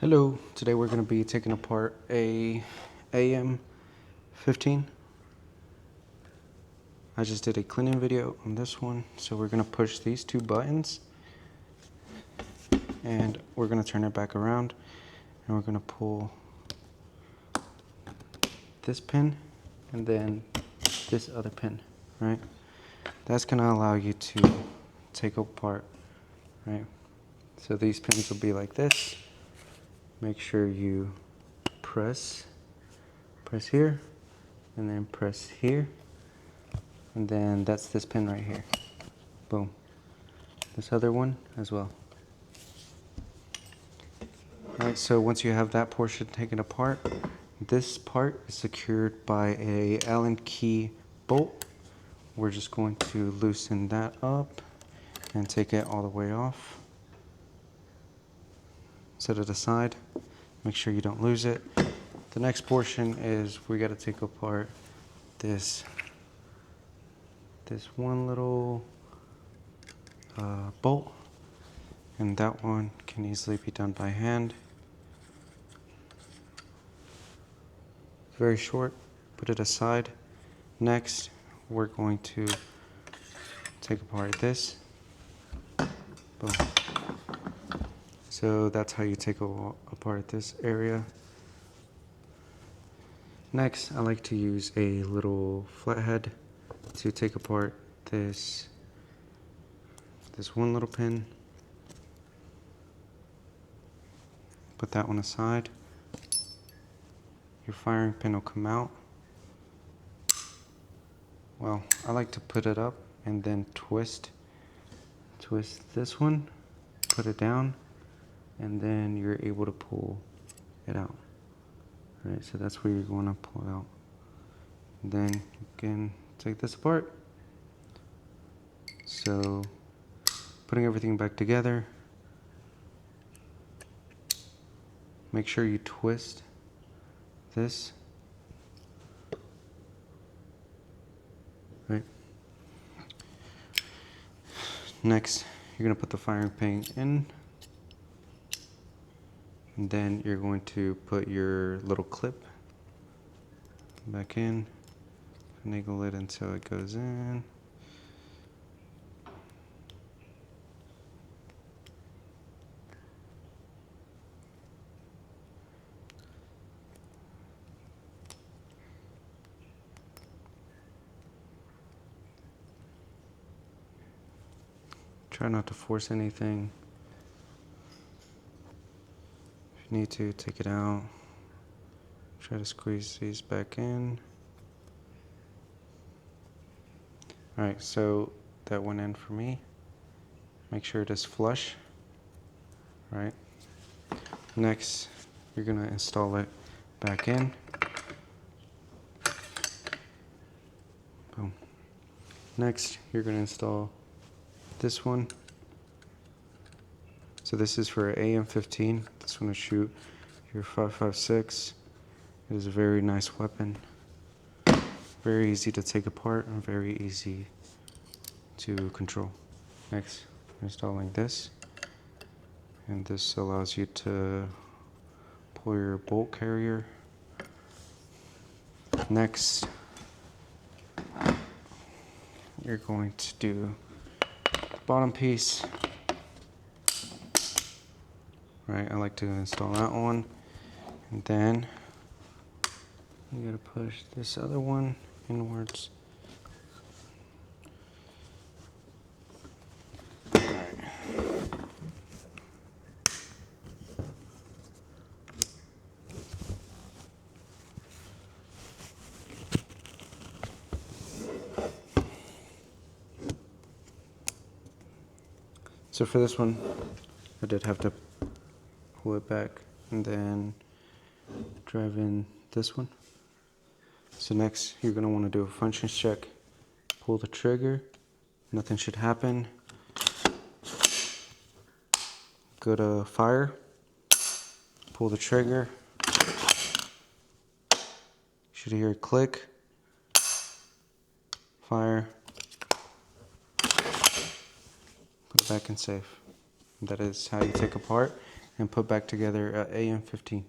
Hello, today we're going to be taking apart a AM15. I just did a cleaning video on this one, so we're going to push these two buttons and we're going to turn it back around and we're going to pull this pin and then this other pin, right? That's going to allow you to take apart, right? So these pins will be like this. Make sure you press here, and then press here, and then that's this pin right here. Boom. This other one as well. Alright, so once you have that portion taken apart, this part is secured by a Allen key bolt. We're just going to loosen that up and take it all the way off. Set it aside. Make sure you don't lose it. The next portion is we got to take apart this one little bolt, and that one can easily be done by hand. It's very short. Put it aside. Next, we're going to take apart this. Boom. So that's how you take apart this area. Next, I like to use a little flathead to take apart this one little pin. Put that one aside. Your firing pin will come out. Well, I like to put it up and then twist this one, put it down, and then you're able to pull it out. Right, so that's where you're going to pull it out. And then you can take this apart. So, putting everything back together, make sure you twist this. Right. Next, you're going to put the firing pin in. And then you're going to put your little clip back in, finagle it until it goes in. Try not to force anything. Need to take it out. Try to squeeze these back in. Alright, so that went in for me. Make sure it is flush. Right. Next, you're gonna install it back in. Boom. Next, you're gonna install this one. So this is for AM15. This one will shoot your 5.56. It is a very nice weapon. Very easy to take apart and very easy to control. Next, installing this. And this allows you to pull your bolt carrier. Next, you're going to do the bottom piece. Right, I like to install that one, and then you gotta push this other one inwards. Alright. So for this one, I did have to pull it back and then drive in this one. So next, you're going to want to do a functions check. Pull the trigger. Nothing should happen. Go to fire. Pull the trigger. You should hear a click. Fire. Put it back in safe. That is how you take apart and put back together AM15.